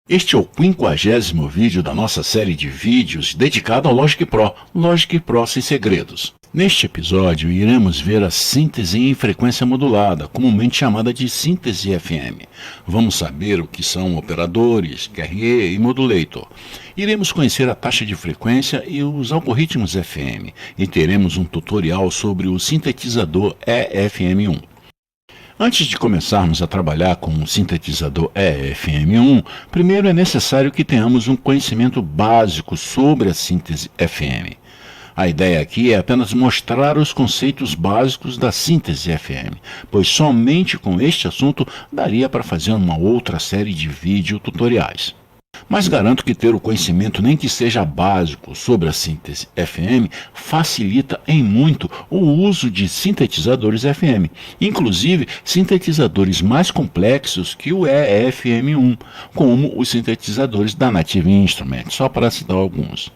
Este é o 50º vídeo da nossa série de vídeos dedicada ao Logic Pro sem segredos. Neste episódio, iremos ver a síntese em frequência modulada, comumente chamada de síntese FM. Vamos saber o que são operadores, QRE e modulator. Iremos conhecer a taxa de frequência e os algoritmos FM, e teremos um tutorial sobre o sintetizador EFM1. Antes de começarmos a trabalhar com o sintetizador EFM1, primeiro é necessário que tenhamos um conhecimento básico sobre a síntese FM. A ideia aqui é apenas mostrar os conceitos básicos da síntese FM, pois somente com este assunto daria para fazer uma outra série de vídeo tutoriais. Mas garanto que ter o conhecimento, nem que seja básico, sobre a síntese FM facilita em muito o uso de sintetizadores FM, inclusive sintetizadores mais complexos que o EFM1, como os sintetizadores da Native Instruments, só para citar alguns.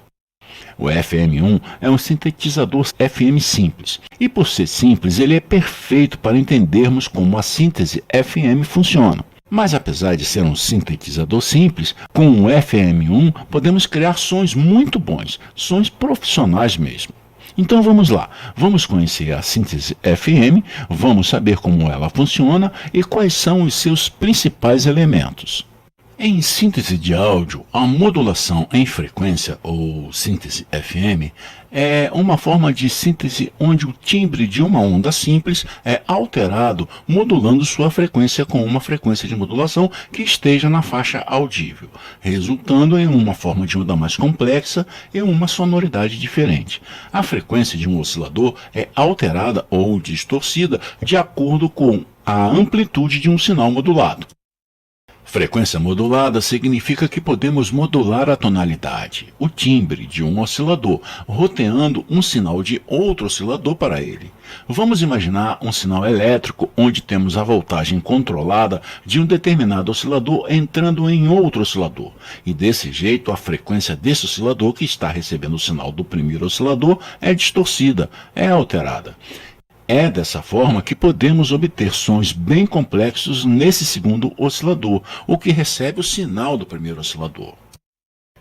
O EFM1 é um sintetizador FM simples, e por ser simples, ele é perfeito para entendermos como a síntese FM funciona. Mas apesar de ser um sintetizador simples, com o FM1 podemos criar sons muito bons, sons profissionais mesmo. Então vamos lá, vamos conhecer a síntese FM, vamos saber como ela funciona e quais são os seus principais elementos. Em síntese de áudio, a modulação em frequência, ou síntese FM, é uma forma de síntese onde o timbre de uma onda simples é alterado modulando sua frequência com uma frequência de modulação que esteja na faixa audível, resultando em uma forma de onda mais complexa e uma sonoridade diferente. A frequência de um oscilador é alterada ou distorcida de acordo com a amplitude de um sinal modulado. Frequência modulada significa que podemos modular a tonalidade, o timbre de um oscilador, roteando um sinal de outro oscilador para ele. Vamos imaginar um sinal elétrico onde temos a voltagem controlada de um determinado oscilador entrando em outro oscilador, e desse jeito a frequência desse oscilador que está recebendo o sinal do primeiro oscilador é distorcida, é alterada. É dessa forma que podemos obter sons bem complexos nesse segundo oscilador, o que recebe o sinal do primeiro oscilador.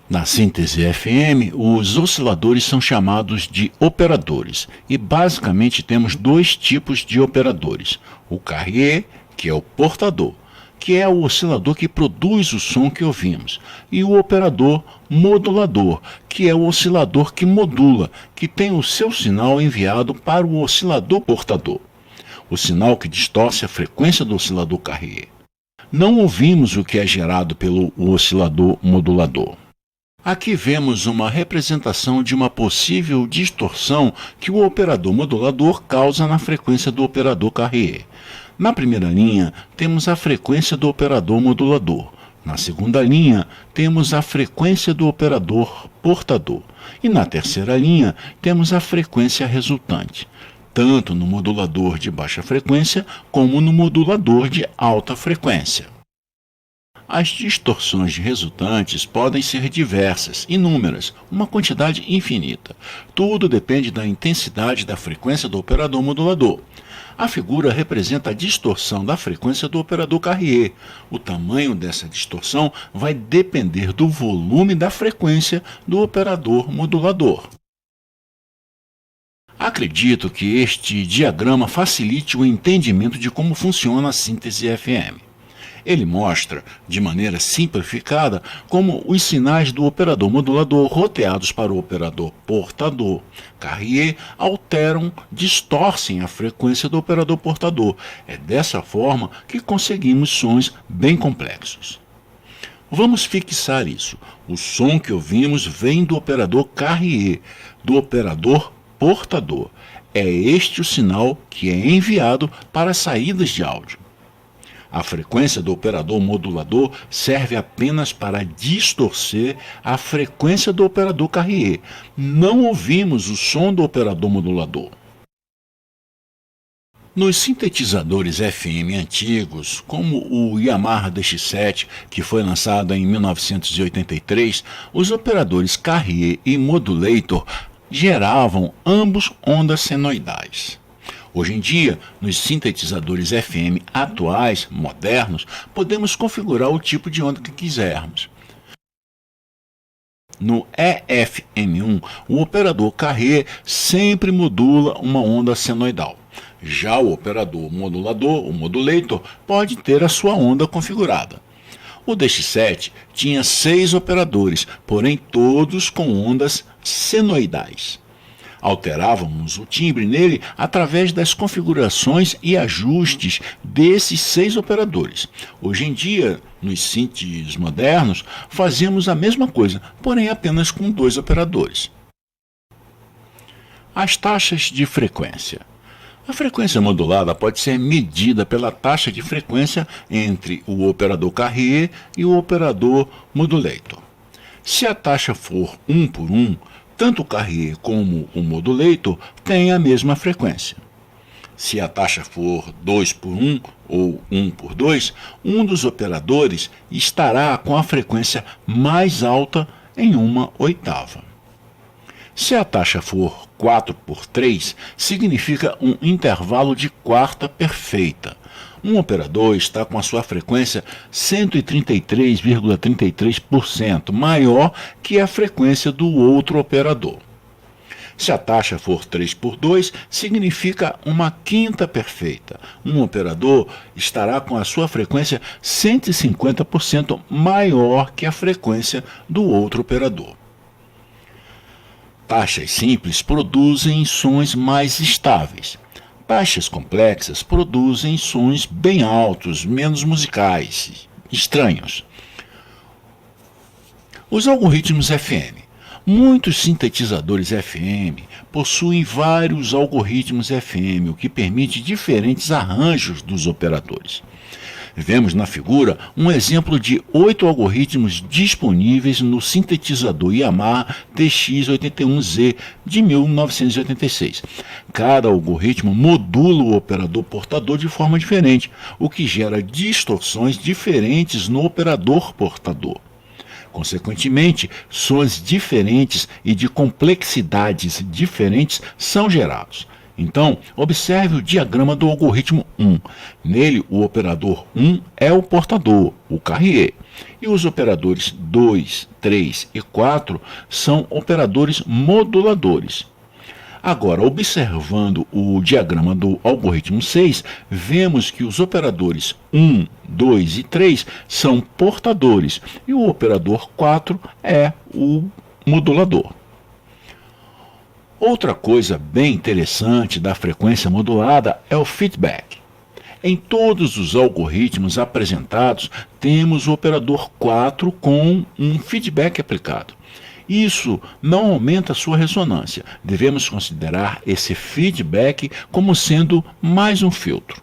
Na síntese FM, os osciladores são chamados de operadores, e basicamente temos dois tipos de operadores: o carrier, que é o portador, que é o oscilador que produz o som que ouvimos, e o operador modulador, que é o oscilador que modula, que tem o seu sinal enviado para o oscilador portador, o sinal que distorce a frequência do oscilador carrier. Não ouvimos o que é gerado pelo oscilador modulador. Aqui vemos uma representação de uma possível distorção que o operador modulador causa na frequência do operador carrier. Na primeira linha, temos a frequência do operador modulador. Na segunda linha, temos a frequência do operador portador. E na terceira linha, temos a frequência resultante, tanto no modulador de baixa frequência como no modulador de alta frequência. As distorções resultantes podem ser diversas, inúmeras, uma quantidade infinita. Tudo depende da intensidade da frequência do operador modulador. A figura representa a distorção da frequência do operador carrier. O tamanho dessa distorção vai depender do volume da frequência do operador modulador. Acredito que este diagrama facilite o entendimento de como funciona a síntese FM. Ele mostra, de maneira simplificada, como os sinais do operador modulador roteados para o operador portador carrier alteram, distorcem a frequência do operador portador. É dessa forma que conseguimos sons bem complexos. Vamos fixar isso. O som que ouvimos vem do operador carrier, do operador portador. É este o sinal que é enviado para as saídas de áudio. A frequência do operador modulador serve apenas para distorcer a frequência do operador carrier. Não ouvimos o som do operador modulador. Nos sintetizadores FM antigos, como o Yamaha DX7, que foi lançado em 1983, os operadores carrier e modulator geravam ambos ondas senoidais. Hoje em dia, nos sintetizadores FM atuais, modernos, podemos configurar o tipo de onda que quisermos. No EFM1, o operador Carrier sempre modula uma onda senoidal. Já o operador modulador, o modulator, pode ter a sua onda configurada. O DX7 tinha 6 operadores, porém todos com ondas senoidais. Alterávamos o timbre nele através das configurações e ajustes desses 6 operadores. Hoje em dia, nos synths modernos, fazemos a mesma coisa, porém apenas com 2 operadores. As taxas de frequência. A frequência modulada pode ser medida pela taxa de frequência entre o operador Carrier e o operador modulator. Se a taxa for 1 por 1, tanto o Carrier como o modulator têm a mesma frequência. Se a taxa for 2 por 1 ou 1 por 2, um dos operadores estará com a frequência mais alta em 1/8. Se a taxa for 4 por 3, significa um intervalo de quarta perfeita. Um operador está com a sua frequência 133,33% maior que a frequência do outro operador. Se a taxa for 3 por 2, significa uma quinta perfeita. Um operador estará com a sua frequência 150% maior que a frequência do outro operador. Taxas simples produzem sons mais estáveis. Taxas complexas produzem sons bem altos, menos musicais, estranhos. Os algoritmos FM. Muitos sintetizadores FM possuem vários algoritmos FM, o que permite diferentes arranjos dos operadores. Vemos na figura um exemplo de 8 algoritmos disponíveis no sintetizador Yamaha TX81Z de 1986. Cada algoritmo modula o operador portador de forma diferente, o que gera distorções diferentes no operador portador. Consequentemente, sons diferentes e de complexidades diferentes são gerados. Então, observe o diagrama do algoritmo 1. Nele, o operador 1 é o portador, o Carrier, e os operadores 2, 3 e 4 são operadores moduladores. Agora, observando o diagrama do algoritmo 6, vemos que os operadores 1, 2 e 3 são portadores e o operador 4 é o modulador. Outra coisa bem interessante da frequência modulada é o feedback. Em todos os algoritmos apresentados, temos o operador 4 com um feedback aplicado. Isso não aumenta sua ressonância. Devemos considerar esse feedback como sendo mais um filtro.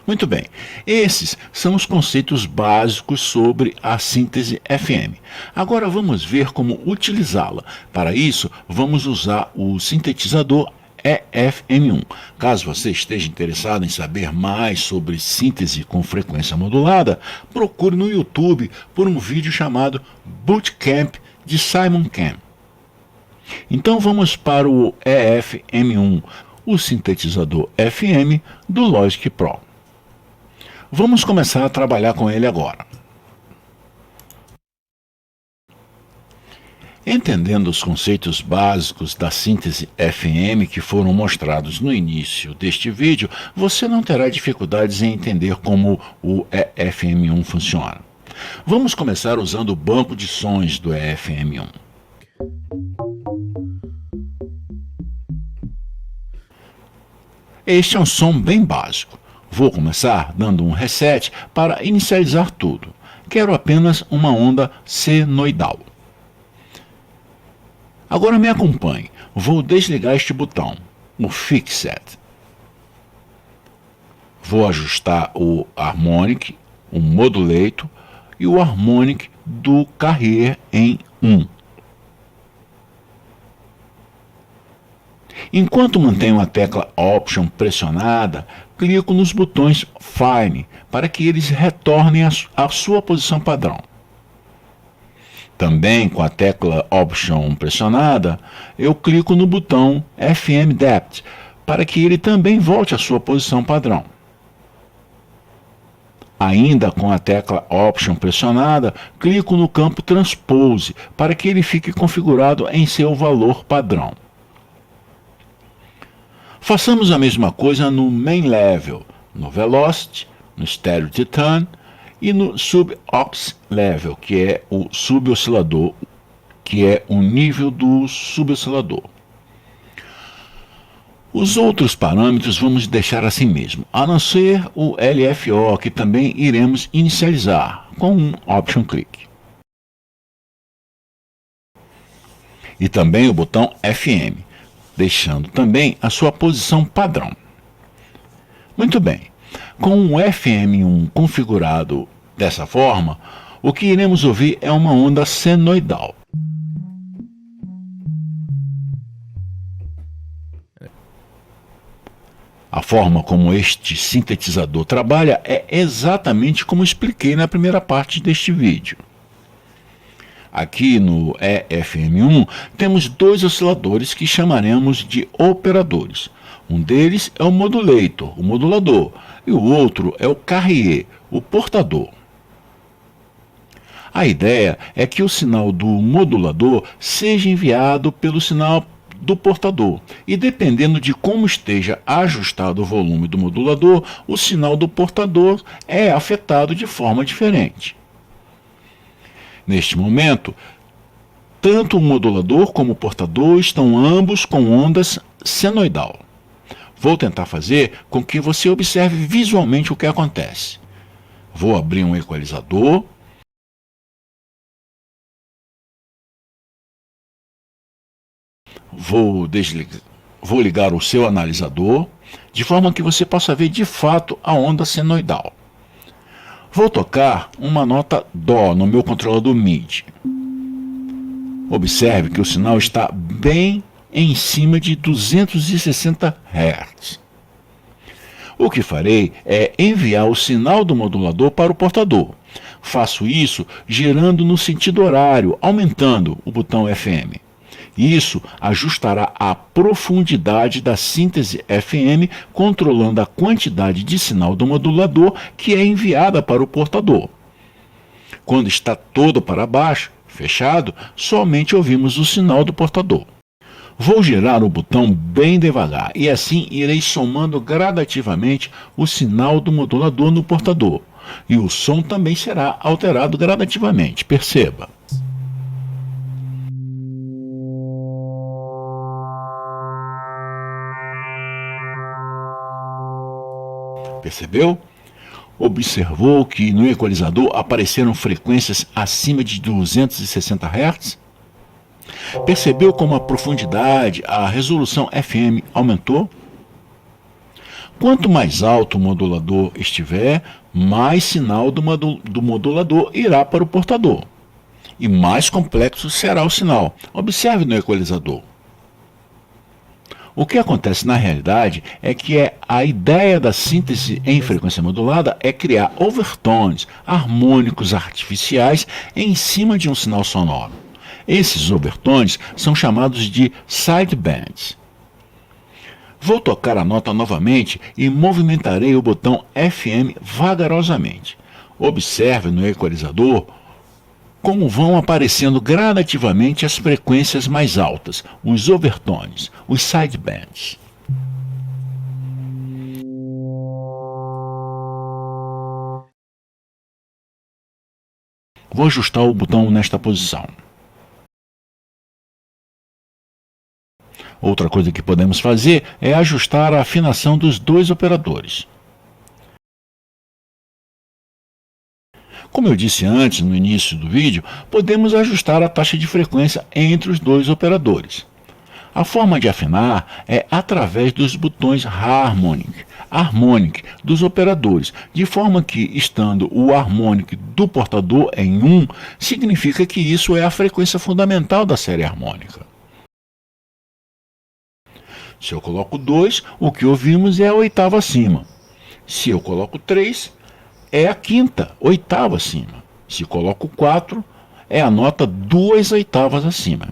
Muito bem, esses são os conceitos básicos sobre a síntese FM. Agora vamos ver como utilizá-la. Para isso, vamos usar o sintetizador EFM1. Caso você esteja interessado em saber mais sobre síntese com frequência modulada, procure no YouTube por um vídeo chamado Bootcamp de Simon Cam. Então vamos para o EFM1, o sintetizador FM do Logic Pro. Vamos começar a trabalhar com ele agora. Entendendo os conceitos básicos da síntese FM que foram mostrados no início deste vídeo, você não terá dificuldades em entender como o EFM1 funciona. Vamos começar usando o banco de sons do EFM1. Este é um som bem básico. Vou começar dando um reset para inicializar tudo. Quero apenas uma onda senoidal. Agora me acompanhe. Vou desligar este botão, o Fixed. Vou ajustar o Harmonic, o Modulator e o Harmonic do Carrier em 1. Enquanto mantenho a tecla Option pressionada, clico nos botões Fine para que eles retornem à sua posição padrão. Também com a tecla Option pressionada, eu clico no botão FM Depth para que ele também volte à sua posição padrão. Ainda com a tecla Option pressionada, clico no campo Transpose para que ele fique configurado em seu valor padrão. Façamos a mesma coisa no Main Level, no Velocity, no Stereo Titan e no Sub-Ox Level, que é o suboscilador, que é o nível do suboscilador. Os outros parâmetros vamos deixar assim mesmo, a não ser o LFO, que também iremos inicializar com um Option Click. E também o botão FM, deixando também a sua posição padrão. Muito bem, com o FM1 configurado dessa forma, o que iremos ouvir é uma onda senoidal. A forma como este sintetizador trabalha é exatamente como expliquei na primeira parte deste vídeo. Aqui no EFM1 temos dois osciladores que chamaremos de operadores. Um deles é o modulator, o modulador, e o outro é o carrier, o portador. A ideia é que o sinal do modulador seja enviado pelo sinal do portador, e dependendo de como esteja ajustado o volume do modulador, o sinal do portador é afetado de forma diferente. Neste momento, tanto o modulador como o portador estão ambos com ondas senoidal. Vou tentar fazer com que você observe visualmente o que acontece. Vou abrir um equalizador. Vou ligar o seu analisador, de forma que você possa ver de fato a onda senoidal. Vou tocar uma nota Dó no meu controlador MIDI. Observe que o sinal está bem em cima de 260 Hz. O que farei é enviar o sinal do modulador para o portador. Faço isso girando no sentido horário, aumentando o botão FM. Isso ajustará a profundidade da síntese FM, controlando a quantidade de sinal do modulador que é enviada para o portador. Quando está todo para baixo, fechado, somente ouvimos o sinal do portador. Vou girar o botão bem devagar e assim irei somando gradativamente o sinal do modulador no portador. E o som também será alterado gradativamente, perceba. Percebeu? Observou que no equalizador apareceram frequências acima de 260 Hz? Percebeu como a profundidade, a resolução FM aumentou? Quanto mais alto o modulador estiver, mais sinal do modulador irá para o portador. E mais complexo será o sinal. Observe no equalizador. O que acontece na realidade é que a ideia da síntese em frequência modulada é criar overtones, harmônicos artificiais em cima de um sinal sonoro. Esses overtones são chamados de sidebands. Vou tocar a nota novamente e movimentarei o botão FM vagarosamente. Observe no equalizador como vão aparecendo gradativamente as frequências mais altas, os overtones, os sidebands. Vou ajustar o botão nesta posição. Outra coisa que podemos fazer é ajustar a afinação dos dois operadores. Como eu disse antes, no início do vídeo, podemos ajustar a taxa de frequência entre os dois operadores. A forma de afinar é através dos botões Harmonic dos operadores, de forma que, estando o Harmonic do portador em 1, significa que isso é a frequência fundamental da série harmônica. Se eu coloco 2, o que ouvimos é a oitava acima. Se eu coloco 3, é a quinta, oitava acima. Se coloco 4, é a nota 2 oitavas acima.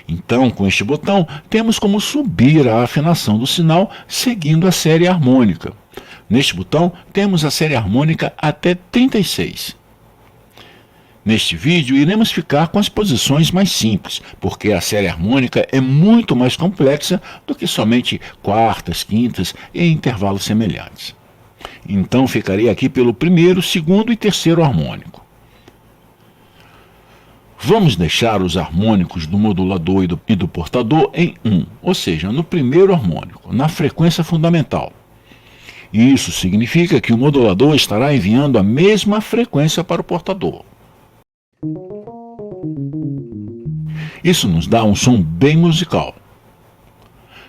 Então, com este botão, temos como subir a afinação do sinal seguindo a série harmônica. Neste botão temos a série harmônica até 36. Neste vídeo iremos ficar com as posições mais simples, porque a série harmônica é muito mais complexa do que somente quartas, quintas e intervalos semelhantes. Então ficarei aqui pelo primeiro, segundo e terceiro harmônico. Vamos deixar os harmônicos do modulador e do portador em 1, ou seja, no primeiro harmônico, na frequência fundamental. Isso significa que o modulador estará enviando a mesma frequência para o portador. Isso nos dá um som bem musical.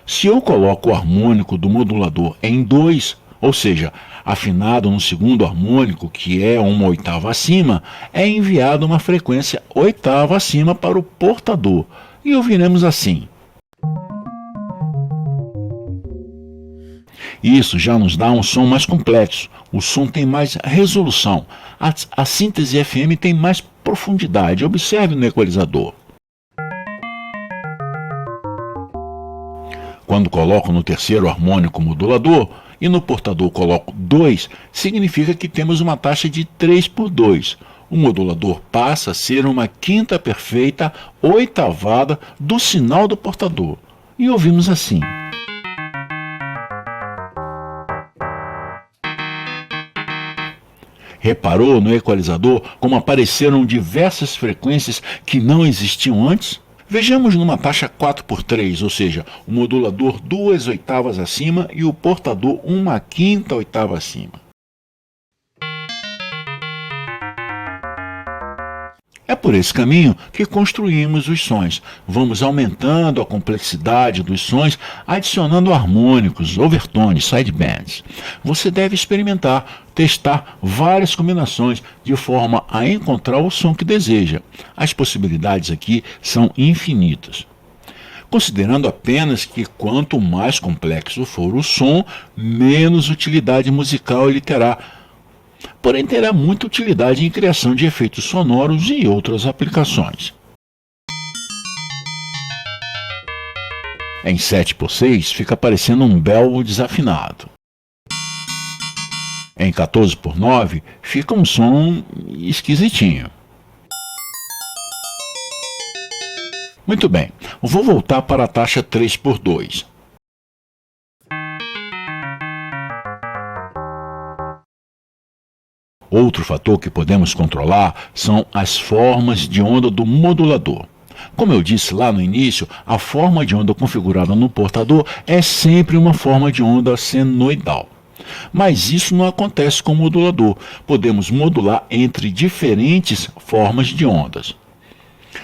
Se eu coloco o harmônico do modulador em 2, ou seja, afinado no segundo harmônico, que é uma oitava acima, é enviada uma frequência oitava acima para o portador, e ouviremos assim. Isso já nos dá um som mais complexo, o som tem mais resolução, a síntese FM tem mais profundidade, observe no equalizador. Quando coloco no terceiro harmônico modulador e no portador coloco 2, significa que temos uma taxa de 3 por 2. O modulador passa a ser uma quinta perfeita oitavada do sinal do portador. E ouvimos assim. Reparou no equalizador como apareceram diversas frequências que não existiam antes? Vejamos numa taxa 4 por 3, ou seja, o modulador 2 oitavas acima e o portador uma quinta oitava acima. É por esse caminho que construímos os sons. Vamos aumentando a complexidade dos sons, adicionando harmônicos, overtones, sidebands. Você deve experimentar, testar várias combinações de forma a encontrar o som que deseja. As possibilidades aqui são infinitas. Considerando apenas que quanto mais complexo for o som, menos utilidade musical ele terá. Porém, terá muita utilidade em criação de efeitos sonoros e outras aplicações. Em 7 por 6 fica parecendo um bell desafinado. Em 14 por 9 fica um som esquisitinho. Muito bem, vou voltar para a taxa 3 por 2. Outro fator que podemos controlar são as formas de onda do modulador. Como eu disse lá no início, a forma de onda configurada no portador é sempre uma forma de onda senoidal. Mas isso não acontece com o modulador. Podemos modular entre diferentes formas de ondas.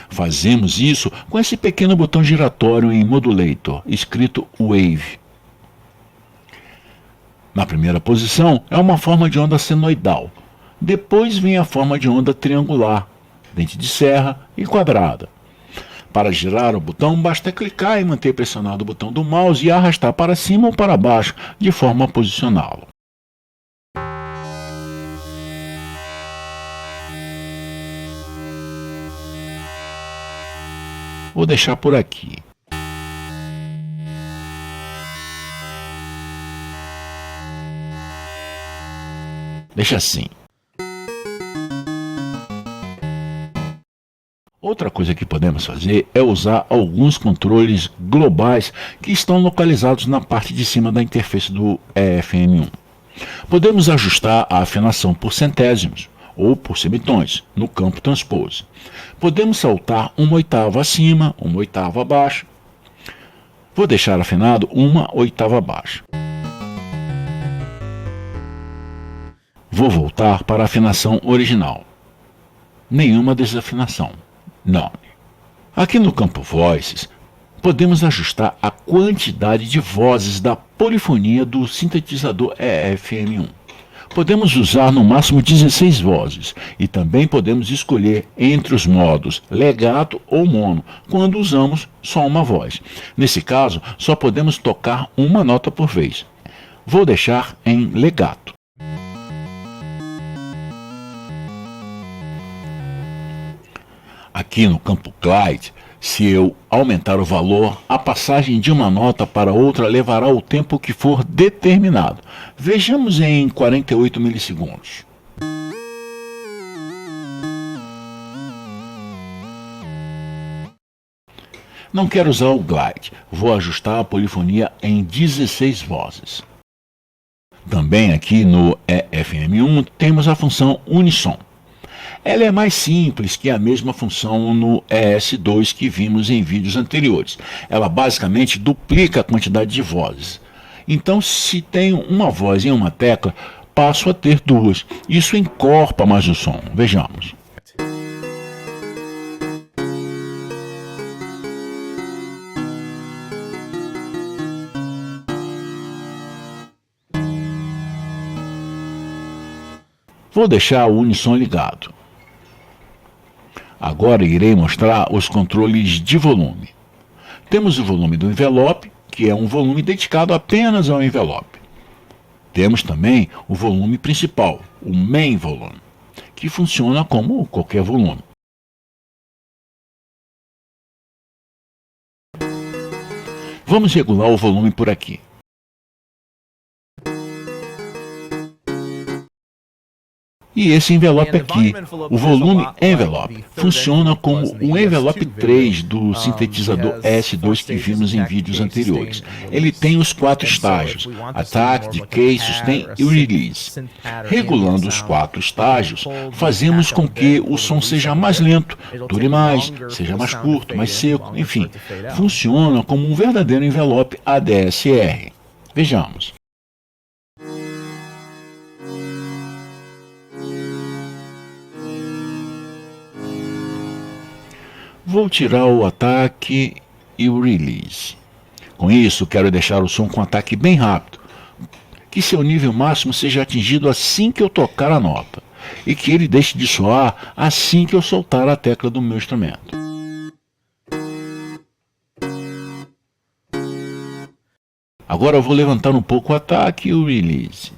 Fazemos isso com esse pequeno botão giratório em Modulator, escrito Wave. Na primeira posição é uma forma de onda senoidal. Depois vem a forma de onda triangular, dente de serra e quadrada. Para girar o botão, basta clicar e manter pressionado o botão do mouse e arrastar para cima ou para baixo, de forma a posicioná-lo. Vou deixar por aqui. Deixa assim. Outra coisa que podemos fazer é usar alguns controles globais que estão localizados na parte de cima da interface do EFM1. Podemos ajustar a afinação por centésimos ou por semitons no campo Transpose. Podemos saltar uma oitava acima, uma oitava abaixo. Vou deixar afinado uma oitava abaixo. Vou voltar para a afinação original. Nenhuma desafinação. None. Aqui no campo Voices, podemos ajustar a quantidade de vozes da polifonia do sintetizador EFM1. Podemos usar no máximo 16 vozes e também podemos escolher entre os modos legato ou mono, quando usamos só uma voz. Nesse caso, só podemos tocar uma nota por vez. Vou deixar em legato. Aqui no campo Glide, Se eu aumentar o valor, a passagem de uma nota para outra levará o tempo que for determinado. Vejamos em 48 milissegundos. Não quero usar o glide, vou ajustar a polifonia em 16 vozes. Também aqui no EFM1 temos a função Unissom. Ela é mais simples que a mesma função no ES2 que vimos em vídeos anteriores. Ela basicamente duplica a quantidade de vozes. Então, se tenho uma voz em uma tecla, passo a ter duas. Isso encorpa mais o som. Vejamos. Vou deixar o Unissom ligado. Agora irei mostrar os controles de volume. Temos o volume do envelope, que é um volume dedicado apenas ao envelope. Temos também o volume principal, o Main Volume, que funciona como qualquer volume. Vamos regular o volume por aqui. E esse envelope aqui, o volume envelope, funciona como o envelope 3 do sintetizador S2 que vimos em vídeos anteriores. Ele tem os 4 estágios, Attack, Decay, Sustain e Release. Regulando os 4 estágios, fazemos com que o som seja mais lento, dure mais, seja mais curto, mais seco, enfim. Funciona como um verdadeiro envelope ADSR. Vejamos. Vou tirar o ataque e o release. Com isso, quero deixar o som com ataque bem rápido, que seu nível máximo seja atingido assim que eu tocar a nota, e que ele deixe de soar assim que eu soltar a tecla do meu instrumento. Agora eu vou levantar um pouco o ataque e o release.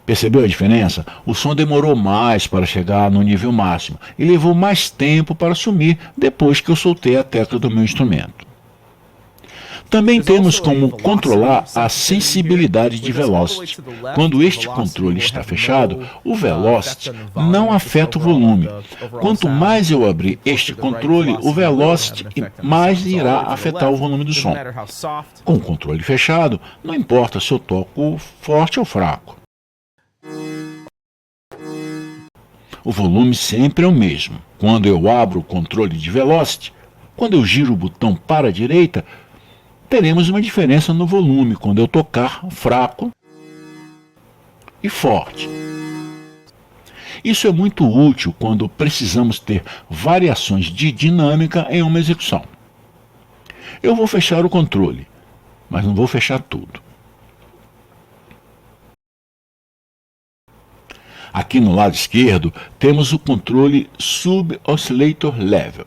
Percebeu a diferença? O som demorou mais para chegar no nível máximo e levou mais tempo para sumir depois que eu soltei a tecla do meu instrumento. Também temos como controlar a sensibilidade de velocity. Quando este controle está fechado, o velocity não afeta o volume. Quanto mais eu abrir este controle, o velocity mais irá afetar o volume do som. Com o controle fechado, não importa se eu toco forte ou fraco. O volume sempre é o mesmo. Quando eu abro o controle de velocity, quando eu giro o botão para a direita, teremos uma diferença no volume quando eu tocar fraco e forte. Isso é muito útil quando precisamos ter variações de dinâmica em uma execução. Eu vou fechar o controle, mas não vou fechar tudo. Aqui no lado esquerdo temos o controle Sub-Oscillator Level.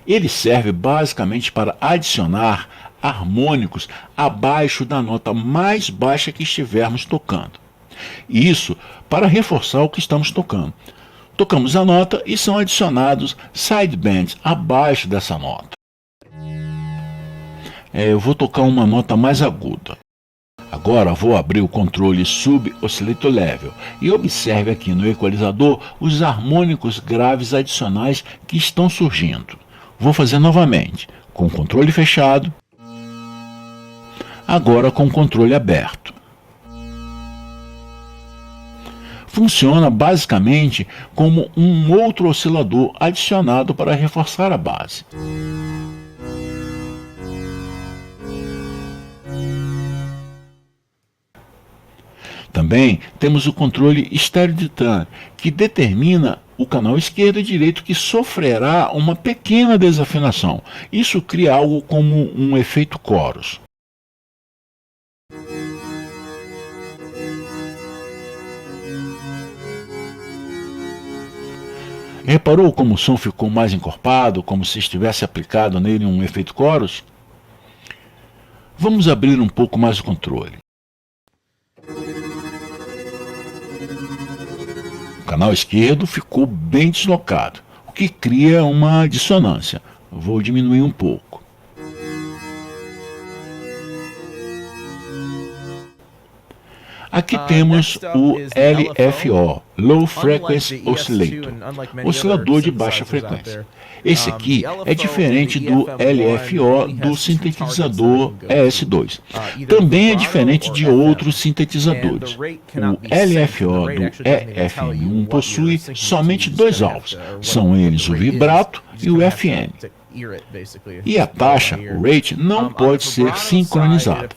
Ele serve basicamente para adicionar harmônicos abaixo da nota mais baixa que estivermos tocando. Isso para reforçar o que estamos tocando. Tocamos a nota e são adicionados sidebands abaixo dessa nota. Eu vou tocar uma nota mais aguda. Agora vou abrir o controle Sub-Oscillator Level e observe aqui no equalizador os harmônicos graves adicionais que estão surgindo. Vou fazer novamente, com o controle fechado, agora com o controle aberto. Funciona basicamente como um outro oscilador adicionado para reforçar a base. Também temos o controle Stereo Determ, que determina o canal esquerdo e direito que sofrerá uma pequena desafinação. Isso cria algo como um efeito chorus. Reparou como o som ficou mais encorpado, como se estivesse aplicado nele um efeito chorus? Vamos abrir um pouco mais o controle. O canal esquerdo ficou bem deslocado. o que cria uma dissonância. Vou diminuir um pouco. Aqui temos o LFO, Low Frequency Oscillator, oscilador de baixa frequência. Esse aqui é diferente do LFO do sintetizador ES2. Também é diferente de outros sintetizadores. O LFO do EFM1 possui somente dois alvos, são eles o vibrato e o FM. E a taxa, o rate, não pode ser sincronizada.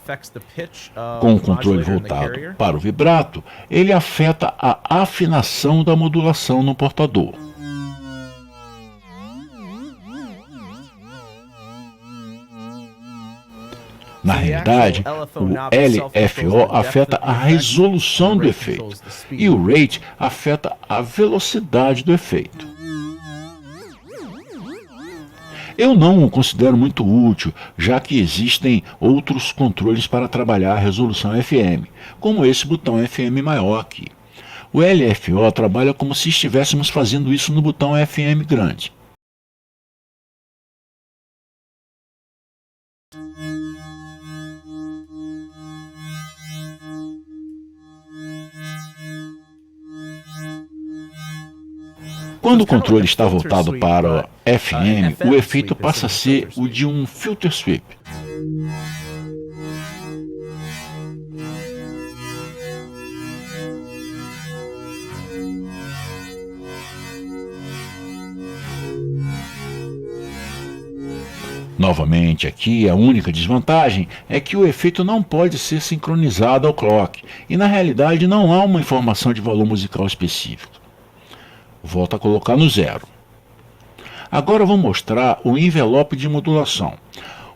Com o controle voltado para o vibrato, ele afeta a afinação da modulação no portador. Na realidade, o LFO afeta a resolução do efeito e o rate afeta a velocidade do efeito. Eu não o considero muito útil, já que existem outros controles para trabalhar a resolução FM, como esse botão FM maior aqui. O LFO trabalha como se estivéssemos fazendo isso no botão FM grande. Quando o controle está voltado para FM, o efeito passa a ser o de um filter sweep. Novamente, aqui a única desvantagem é que o efeito não pode ser sincronizado ao clock, e na realidade não há uma informação de valor musical específico. Volto a colocar no zero. Agora vou mostrar o envelope de modulação.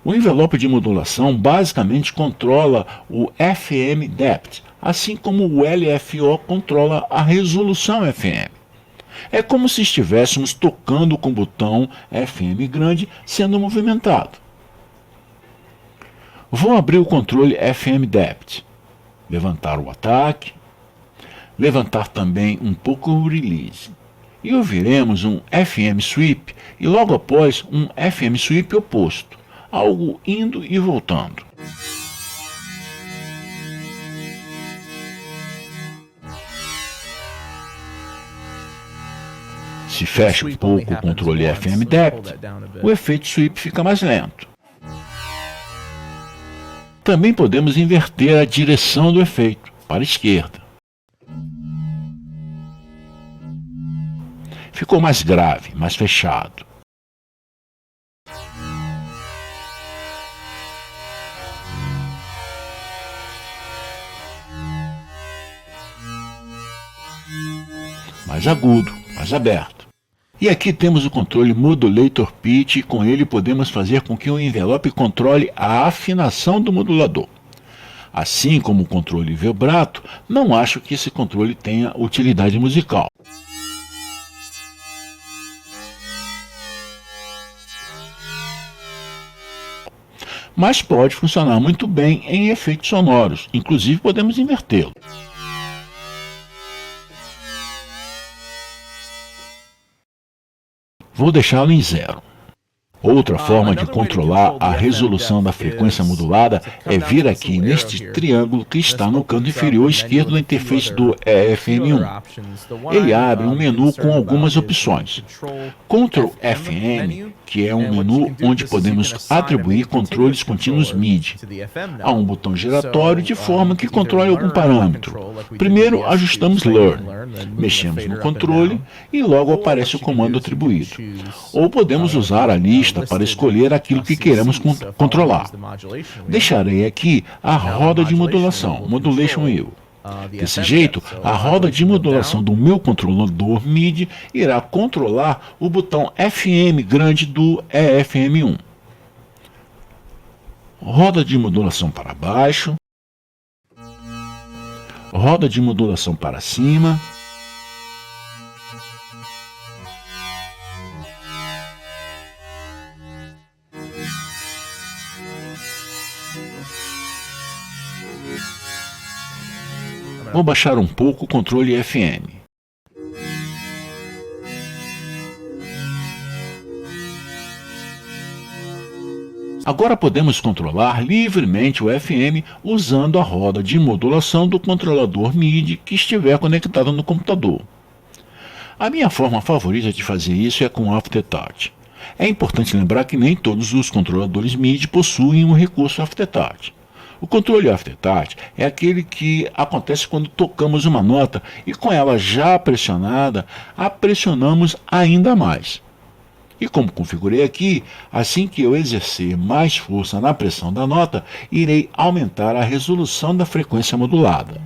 O envelope de modulação basicamente controla o FM depth, assim como o LFO controla a resolução FM. É como se estivéssemos tocando com o botão FM grande sendo movimentado. Vou abrir o controle FM depth, levantar o ataque, levantar também um pouco o release. E ouviremos um FM sweep e logo após um FM sweep oposto, algo indo e voltando. Se fecha um pouco o controle FM depth, o efeito sweep fica mais lento. Também podemos inverter a direção do efeito para a esquerda. Ficou mais grave, mais fechado. Mais agudo, mais aberto. E aqui temos o controle Modulator Pitch e com ele podemos fazer com que o envelope controle a afinação do modulador. Assim como o controle vibrato, não acho que esse controle tenha utilidade musical. Mas pode funcionar muito bem em efeitos sonoros, inclusive podemos invertê-lo. Vou deixá-lo em zero. Outra forma de controlar a resolução da frequência modulada é vir aqui neste triângulo que está no canto inferior esquerdo da interface do EFM1. Ele abre um menu com algumas opções. Ctrl FM, que é um menu onde podemos atribuir controles contínuos MIDI. Há um botão giratório de forma que controle algum parâmetro. Primeiro ajustamos Learn, mexemos no controle e logo aparece o comando atribuído. Ou podemos usar a lista para escolher aquilo que queremos controlar. Deixarei aqui a roda de modulação, Modulation Wheel. Desse jeito, a roda de modulação do meu controlador MIDI irá controlar o botão FM grande do EFM1. Roda de modulação para baixo, roda de modulação para cima, vou baixar um pouco o controle FM. Agora podemos controlar livremente o FM usando a roda de modulação do controlador MIDI que estiver conectado no computador. A minha forma favorita de fazer isso é com Aftertouch. É importante lembrar que nem todos os controladores MIDI possuem o recurso Aftertouch. O controle Aftertouch é aquele que acontece quando tocamos uma nota e com ela já pressionada, a pressionamos ainda mais. E como configurei aqui, assim que eu exercer mais força na pressão da nota, irei aumentar a resolução da frequência modulada.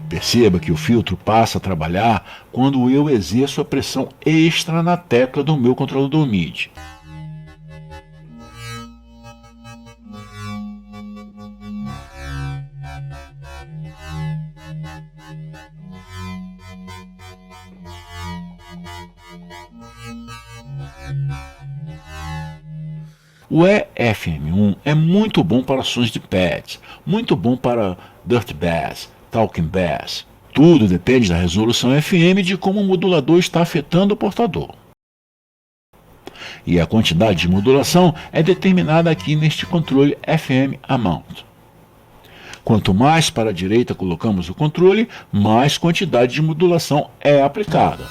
Perceba que o filtro passa a trabalhar quando eu exerço a pressão extra na tecla do meu controlador MIDI. O EFM1 é muito bom para sons de pads, muito bom para dirty bass, talking bass. Tudo depende da resolução FM e de como o modulador está afetando o portador. E a quantidade de modulação é determinada aqui neste controle FM Amount. Quanto mais para a direita colocamos o controle, mais quantidade de modulação é aplicada.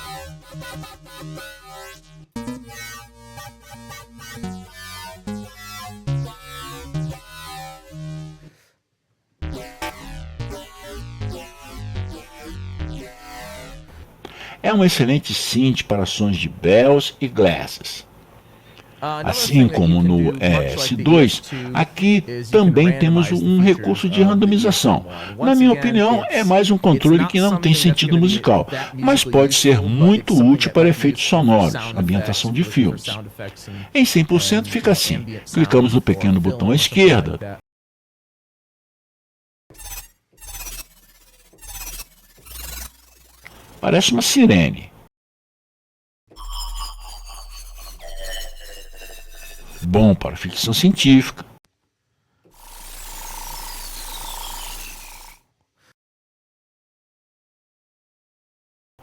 É um excelente synth para sons de bells e glasses. Assim como no ES2, aqui também temos um recurso de randomização. Na minha opinião, é mais um controle que não tem sentido musical, mas pode ser muito útil para efeitos sonoros, ambientação de filmes. Em 100% fica assim, clicamos no pequeno botão à esquerda. Parece uma sirene. Bom para ficção científica.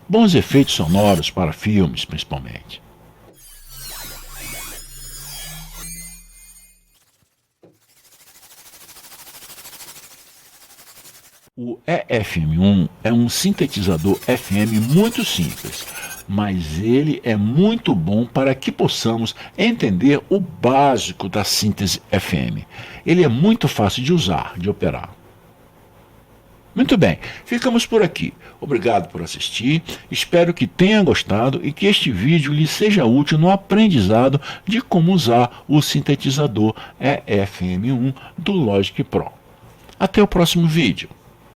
Bons efeitos sonoros para filmes, principalmente. O EFM1 é um sintetizador FM muito simples, mas ele é muito bom para que possamos entender o básico da síntese FM. Ele é muito fácil de usar, de operar. Muito bem, ficamos por aqui. Obrigado por assistir, espero que tenha gostado e que este vídeo lhe seja útil no aprendizado de como usar o sintetizador EFM1 do Logic Pro. Até o próximo vídeo.